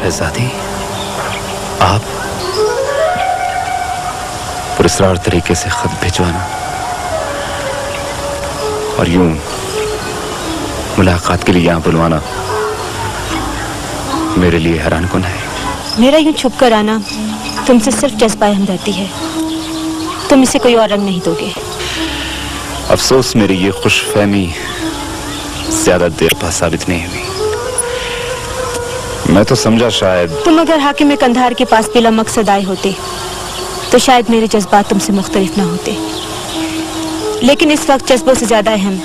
शहजादी, आप पुरस्कार तरीके से खत भिजवाना और यूं मुलाकात के लिए यहाँ बुलवाना मेरे लिए हैरानकुन है। मेरा यूं छुप कर आना तुमसे सिर्फ जज्बा हमदर्दी है, तुम इसे कोई और रंग नहीं दोगे। अफसोस मेरी ये खुशफहमी ज्यादा देर पा साबित नहीं हुई। मैं तो समझा शायद तुम अगर हाकिम कंधार के पास बिला मकसद आए होते तो शायद मेरे जज्बात तुमसे मुख्तलिफ ना होते, लेकिन इस वक्त जज्बों से ज्यादा अहम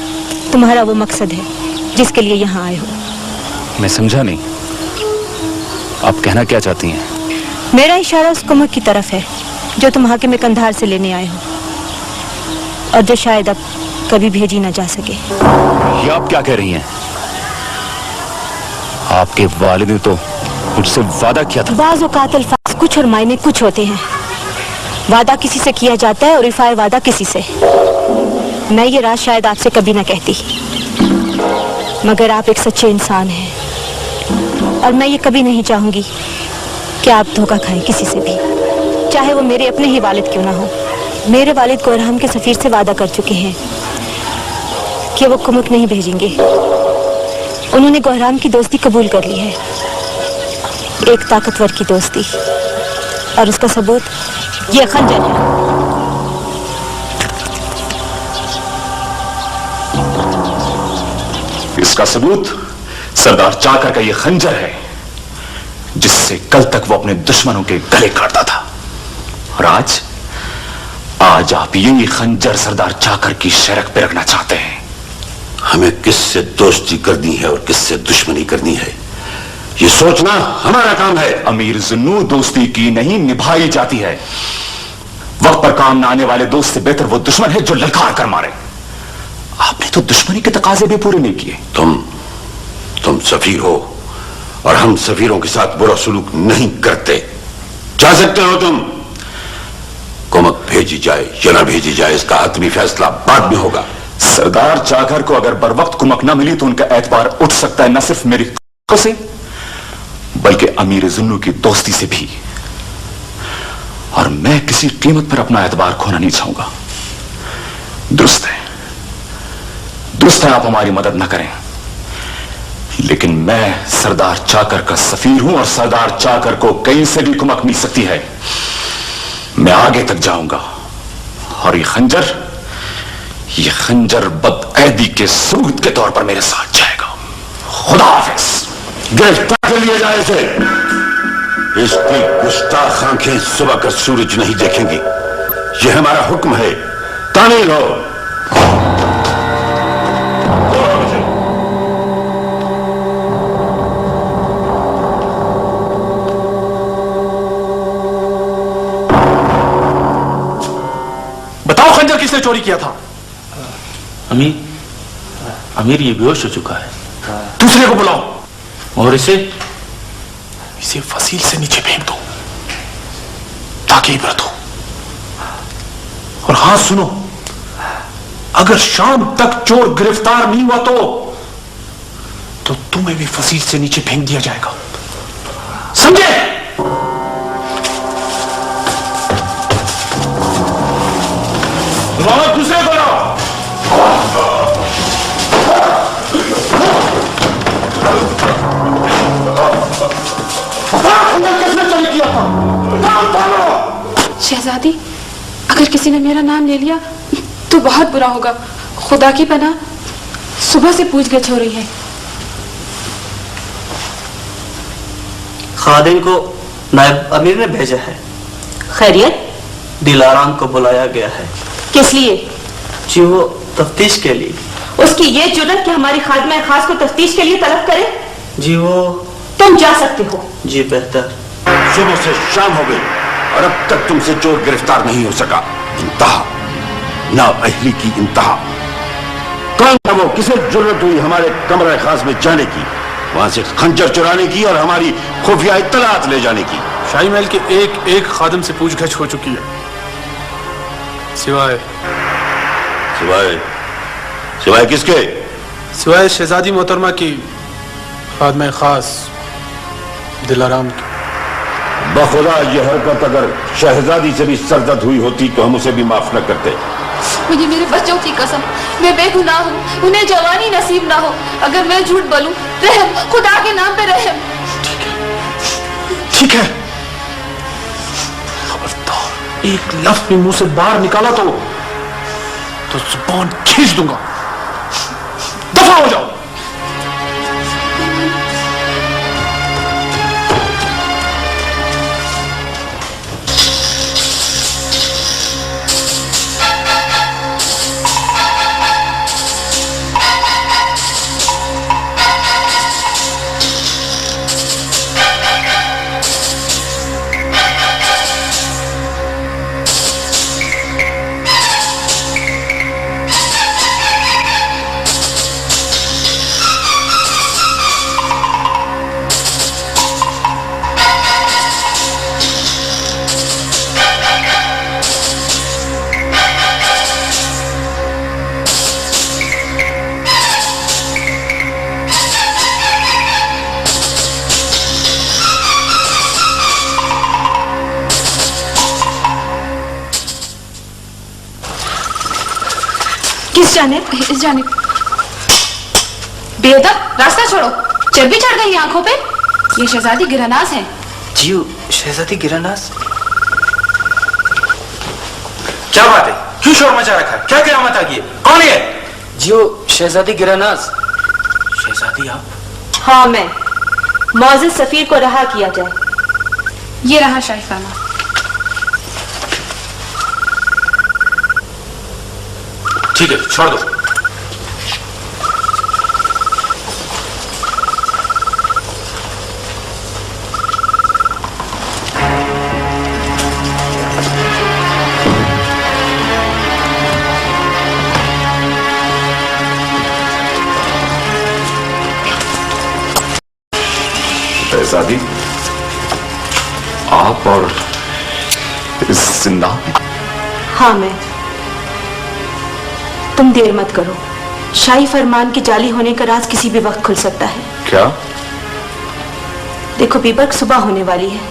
तुम्हारा वो मकसद है जिसके लिए यहाँ आए हो। मैं समझा नहीं, आप कहना क्या चाहती हैं? मेरा इशारा उस कुमक की तरफ है जो तुम हाकिम कंधार से लेने आए हो और जो शायद अब कभी भेजी ना जा सके। ये आप क्या कह रही हैं? आपके वालिद ने तो मुझसे वादा किया था। बाज़ औक़ात अल्फाज़ कुछ और मायने कुछ होते हैं। वादा किसी से किया जाता है और इफ़ाए वादा किसी से। मैं ये राज शायद आपसे कभी ना कहती, मगर आप एक सच्चे इंसान हैं और मैं ये कभी नहीं चाहूंगी कि आप धोखा खाएं किसी से भी, चाहे वो मेरे अपने ही वालिद क्यों ना हो। मेरे वालिद गोरहम के सफीर से वादा कर चुके हैं कि वो कुमुक नहीं भेजेंगे। उन्होंने गोहराम की दोस्ती कबूल कर ली है, एक ताकतवर की दोस्ती, और उसका सबूत ये खंजर है। इसका सबूत सरदार चाकर का ये खंजर है जिससे कल तक वो अपने दुश्मनों के गले काटता था, और आज आप यही खंजर सरदार चाकर की शरक पे रखना चाहते हैं। हमें किससे दोस्ती करनी है और किससे दुश्मनी करनी है ये सोचना हमारा काम है। अमीर जुन्नू, दोस्ती की नहीं निभाई जाती है। वक्त पर काम न आने वाले दोस्त से बेहतर वो दुश्मन है जो ललकार कर मारे। आपने तो दुश्मनी के तकाजे भी पूरे नहीं किए। तुम सफीर हो और हम सफीरों के साथ बुरा सलूक नहीं करते। जा सकते हो तुम। कुमक भेजी जाए या ना भेजी जाए इसका हतमी फैसला बाद में होगा। सरदार चाकर को अगर बर वक्त कुमक ना मिली तो उनका एतबार उठ सकता है, न सिर्फ मेरी से बल्कि अमीर जुन्नू की दोस्ती से भी, और मैं किसी कीमत पर अपना एतबार खोना नहीं चाहूंगा। दुरुस्त है आप हमारी मदद ना करें, लेकिन मैं सरदार चाकर का सफीर हूं और सरदार चाकर को कहीं से भी कुमक मिल सकती है। मैं आगे तक जाऊंगा और ये खंजर बदऐदी के सबूत के तौर पर मेरे साथ जाएगा। खुदा हाफिज। गिरफ्तार कर लिया जाए इसे। इसकी गुस्ताख आंखें सुबह का सूरज नहीं देखेंगी। यह हमारा हुक्म है। तामील हो। बताओ खंजर किसने चोरी किया था? अमीर ये बेहोश हो चुका है। दूसरे को बुलाओ और इसे फसील से नीचे फेंक दो ताकि इबरत हो। और हां सुनो, अगर शाम तक चोर गिरफ्तार नहीं हुआ तो तुम्हें भी फसील से नीचे फेंक दिया जाएगा, समझे? दूसरे को लाओ। शहजादी, अगर किसी ने मेरा नाम ले लिया तो बहुत बुरा होगा। खुदा की पनाह, सुबह से पूछगछ हो रही है। खादिम को नायब अमीर ने भेजा है। खैरियत? दिलाराम को बुलाया गया है। किस लिए? जी वो तफ्तीश के लिए। उसकी ये जुर्रत कि हमारी खादमा खास को तफ्तीश के लिए तलब करे? जी वो। तुम जा सकते हो। जी बेहतर। सुबह से शाम हो गई और अब तक तुमसे चोर गिरफ्तार नहीं हो सका। इंतहा, ना अहली की इंतहा। कौन था वो? किसे जरूरत हुई हमारे कमरे खास में जाने की, वहां से खंजर चुराने की और हमारी खुफिया इत्तलात ले जाने की? शाही महल के एक एक खादिम से पूछगछ हो चुकी है, सिवाय किसके? सिवाय शहजादी मोहतरमा की खादमा खास दिलाराम की। बखुदा यह हरकत अगर शहजादी से भी सरदर्द हुई होती तो हम उसे भी माफ न करते। मुझे मेरे बच्चों की कसम, मैं बेगुनाह हूँ, उन्हें जवानी नसीब ना हो। अगर मैं झूठ बोलूं, रहम, खुदा के नाम पे रहम। ठीक है, खबरदार एक लफ्ज भी मुंह से बाहर निकाला तो जुबान खींच दूंगा। दफा हो जाओ। किस जानिब? इस जानिब। बेअदब, रास्ता छोड़ो। चर्बी चढ़ गई आंखों पे। ये शहजादी गिरनाज है। जियो, शहजादी गिरनाज। क्या बात है? क्यों शोर मचा रखा है? क्या क़यामत आ गई है? कौन है? जियो, शहजादी गिरनाज। शहजादी आप? हाँ मैं। मौजूद सफीर को रहा किया जाए। ये रहा शाही फरमा। ठीक है, छोड़ दो। शहजादी, आप और इस जिंदा? हाँ मैं। तुम देर मत करो। शाही फरमान के जाली होने का राज किसी भी वक्त खुल सकता है। क्या? देखो बीबर्क, सुबह होने वाली है।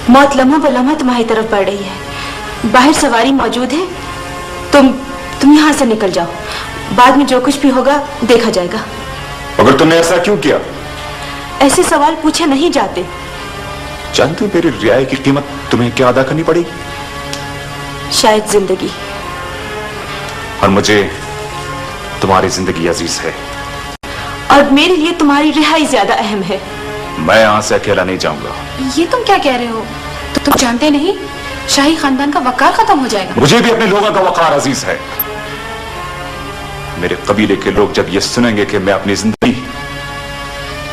मौत लम्हा ब लम्हा तुम्हारी तरफ बढ़ रही है। बाहर सवारी मौजूद है। तुम यहाँ से निकल जाओ। बाद में जो कुछ भी होगा देखा जाएगा। मगर तुमने ऐसा क्यों किया? ऐसे सवाल पूछे नहीं जाते। जानते हो मेरी रियायत की कीमत तुम्हें क्या अदा करनी पड़ेगी? शायद जिंदगी। और मुझे तुम्हारी जिंदगी अजीज है। और मेरे लिए तुम्हारी रिहाई ज्यादा अहम है। मैं यहां से अकेला नहीं जाऊंगा। ये तुम क्या कह रहे हो? तो तुम जानते नहीं, शाही खानदान का वकार खत्म हो जाएगा। मुझे भी अपने लोगों का वकार अजीज है। मेरे कबीले के लोग जब ये सुनेंगे कि मैं अपनी जिंदगी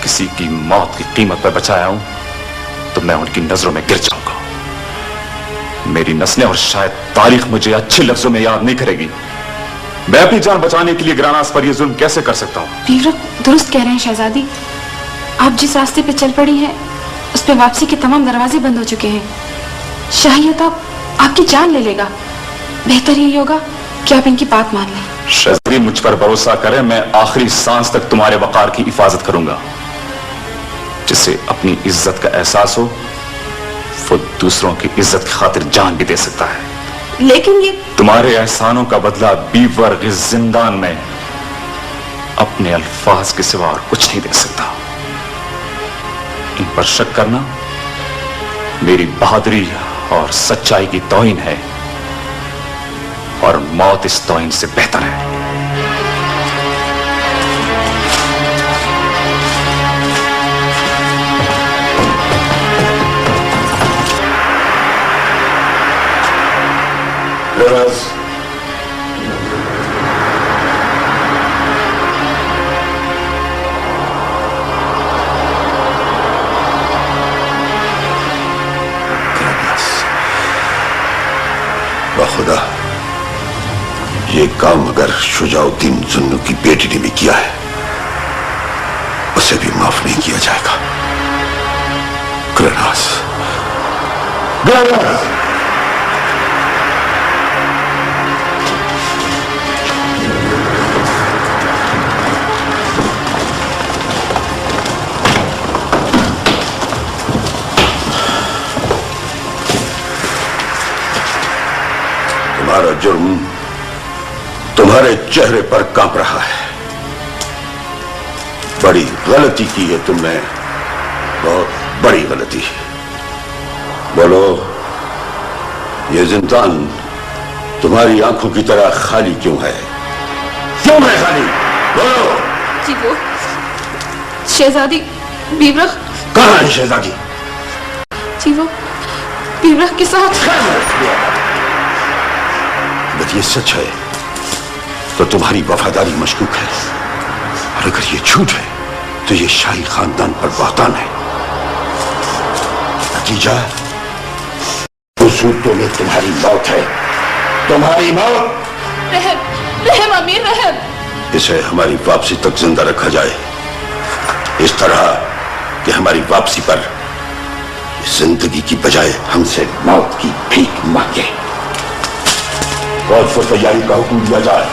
किसी की मौत की कीमत पर बचाया हूं, तो मैं उनकी नजरों में गिर जाऊंगा। मेरी नस्लें और शायद तारीख मुझे अच्छे लफ्जों में याद नहीं करेगी। मैं अपनी जान बचाने के लिए गिरानास पर यह जुल्म कैसे कर सकता हूं? बीवरक दुरुस्त कह रहे हैं शहजादी। आप जिस रास्ते पे चल पड़ी हैं, उस पे वापसी के तमाम दरवाजे बंद हो चुके हैं। शाहियत आपकी जान ले लेगा। बेहतर यही होगा कि आप इनकी बात मान लें। शहजादी, मुझ पर भरोसा करें, मैं आखिरी सांस तक तुम्हारे वकार की हिफाजत करूंगा। जिसे अपनी इज्जत का एहसास हो, वो दूसरों की इज्जत की खातिर जान भी दे सकता है। लेकिन ये तुम्हारे एहसानों का बदला बीवर्ग इस जिंदान में अपने अल्फाज के सिवा और कुछ नहीं दे सकता। इन पर शक करना मेरी बहादुरी और सच्चाई की तौहीन है, और मौत इस तौहीन से बेहतर है। खुदा, ये काम अगर शुजाउद्दीन जुन्नू की बेटी ने भी किया है, उसे भी माफ नहीं किया जाएगा। ग्रेनास, ग्रेनास। तुम्हारा जुर्म तुम्हारे चेहरे पर कांप रहा है। बड़ी गलती की है तुमने, बहुत बड़ी गलती। बोलो, ये जिंदान तुम्हारी आंखों की तरह खाली क्यों है? क्यों है खाली? बोलो। जी वो शहजादी बीबरख। कहां है शहजादी? जी वो बीबरख के साथ। अगर ये सच है तो तुम्हारी वफादारी मशकूक है, और अगर ये झूठ है तो ये शाही खानदान पर बहतान है। नतीजा सूतों में तुम्हारी मौत है, तुम्हारी मौत। रहम, रहम अमीर रहम। इसे हमारी वापसी तक जिंदा रखा जाए, इस तरह कि हमारी वापसी पर जिंदगी की बजाय हमसे मौत की भीख मांगे। फौज को तैयारी का हुक्म दिया जाए।